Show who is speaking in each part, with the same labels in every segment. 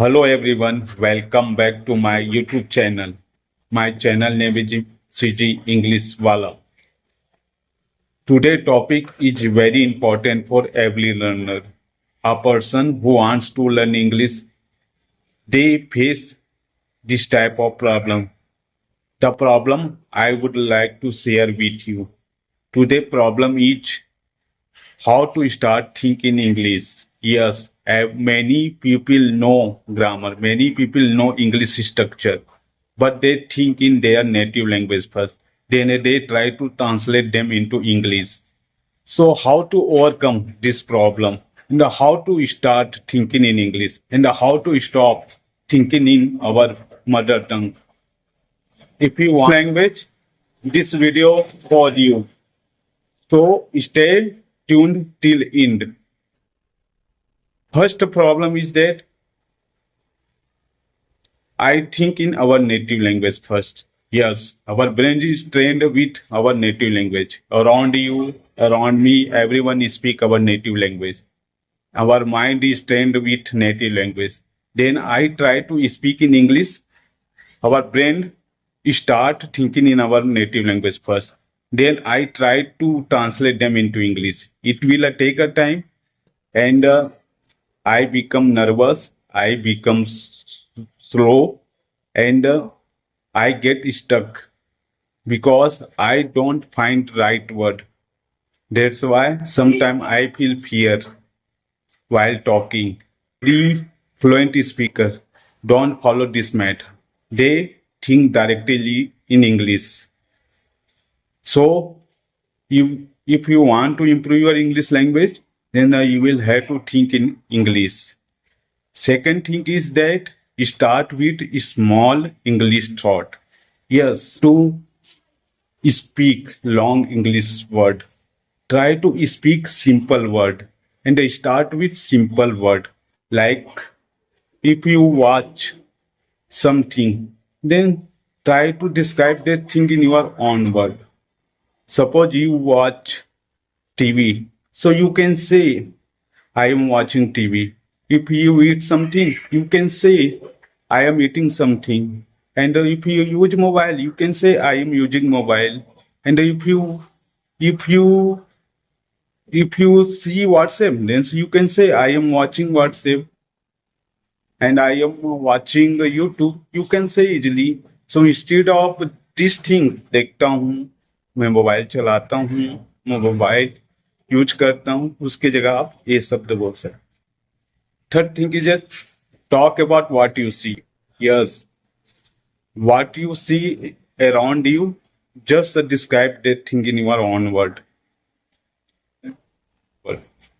Speaker 1: Hello everyone, welcome back to my YouTube channel. My channel name is CG English Wala. Today topic is very important for every learner. A person who wants to learn English, they face this type of problem. The problem I would like to share with you. Today problem is how to start thinking English. Yes, many people know grammar, many people know English structure, but they think in their native language first. Then they try to translate them into English. So how to overcome this problem and how to start thinking in English and how to stop thinking in our mother tongue. If you want language, this video for you. So stay tuned till end. First problem is that I think in our native language first. Yes, our brain is trained with our native language. Around you, around me, everyone speak our native language. Our mind is trained with native language. Then I try to speak in English. Our brain start thinking in our native language first. Then I try to translate them into English. It will take a time and I become nervous, I become slow, and I get stuck because I don't find right word. That's why sometimes I feel fear while talking. The fluent speaker don't follow this method. They think directly in English. So, if you want to improve your English language, then you will have to think in English. Second thing is that start with small English thought. Yes, to speak long English word. Try to speak simple word and start with simple word. Like if you watch something, then try to describe that thing in your own word. Suppose you watch TV, so you can say, I am watching TV. If you eat something, you can say, I am eating something. And if you use mobile, you can say, I am using mobile. And if you if you see WhatsApp, then you can say, I am watching WhatsApp and I am watching YouTube. You can say easily. So instead of this thing, देखता हूँ, मैं mobile चलाता हूँ, मैं mobile use करता हूँ, उसकी जगह आप ये शब्द बोल सकते. Third thing is that talk about what you see. Yes, what you see around you, just describe that thing in your own word.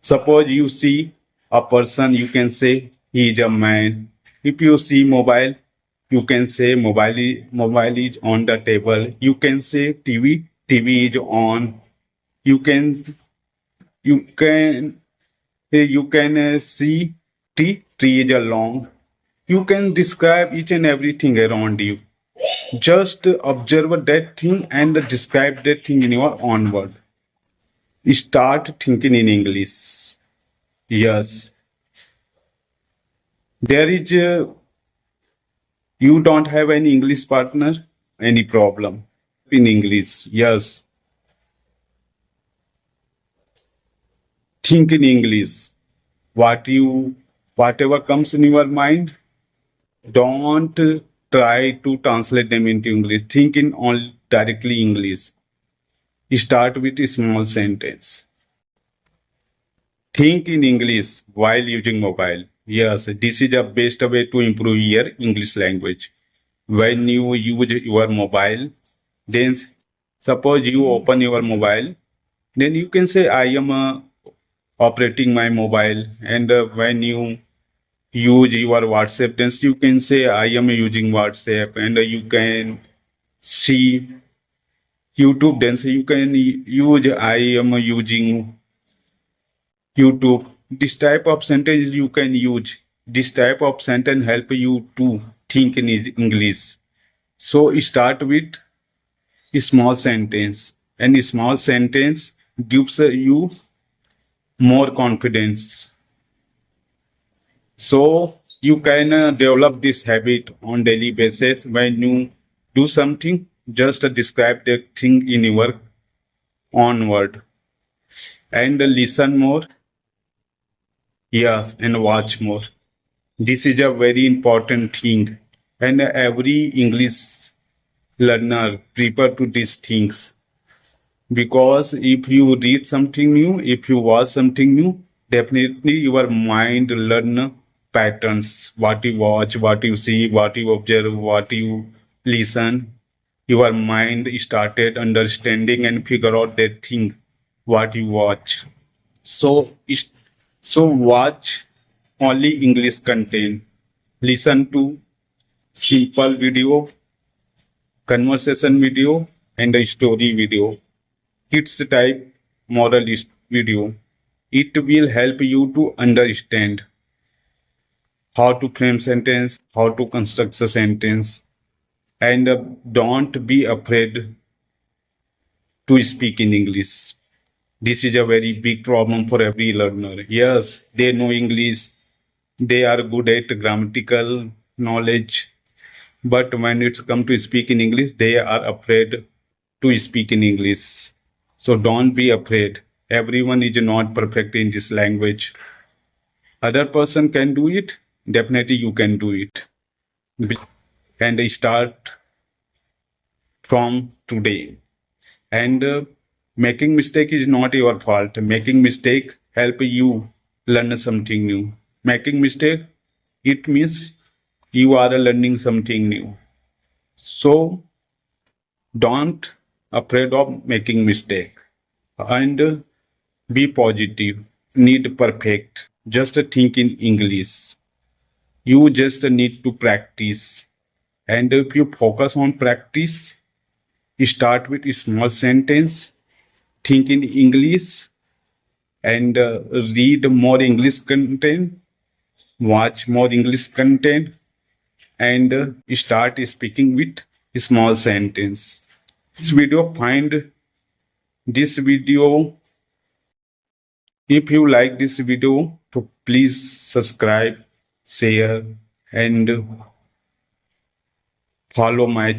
Speaker 1: Suppose you see a person, you can say he is a man. If you see mobile, you can say mobile is on the table. You can say TV is on. You can see tree is along. You can describe each and everything around you. Just observe that thing and describe that thing in your own word. Start thinking in English. Yes. There is you don't have any English partner, any problem in English. Yes. Think in English. Whatever comes in your mind, don't try to translate them into English. Think in all directly English. Start with a small sentence. Think in English while using mobile. Yes, this is the best way to improve your English language. When you use your mobile, then suppose you open your mobile, then you can say, I am operating my mobile. And when you use your WhatsApp, then you can say, I am using WhatsApp. And you can see YouTube, then you can use, I am using YouTube. This type of sentence you can use. This type of sentence help you to think in English. So start with a small sentence, and a small sentence gives you more confidence. So You can develop this habit on daily basis. When you do something, just describe the thing in your own word and listen more. Yes, and watch more. This is a very important thing, and every English learner prepare to these things, because if you read something new, if you watch something new, definitely your mind learn patterns. What you watch, what you see, what you observe, what you listen, your mind started understanding and figure out that thing what you watch. So, so watch only English content. Listen to simple video, conversation video, and a story video. Kids type moralist video. It will help you to understand how to frame sentence, how to construct a sentence, and don't be afraid to speak in English. This is a very big problem for every learner. Yes, they know English, they are good at grammatical knowledge, but when it's come to speak in English, they are afraid to speak in English. So don't be afraid. Everyone is not perfect in this language. Other person can do it, definitely you can do it. And start from today. And making mistake is not your fault. Making mistake help you learn something new. Making mistake, it means you are learning something new. So don't afraid of making mistake, and be positive. Need perfect, just think in English. You just need to practice, and if you focus on practice, start with a small sentence, think in English, and read more English content, watch more English content, and start speaking with small sentence. This video, find this video. If you like this video, to please subscribe, share, and follow my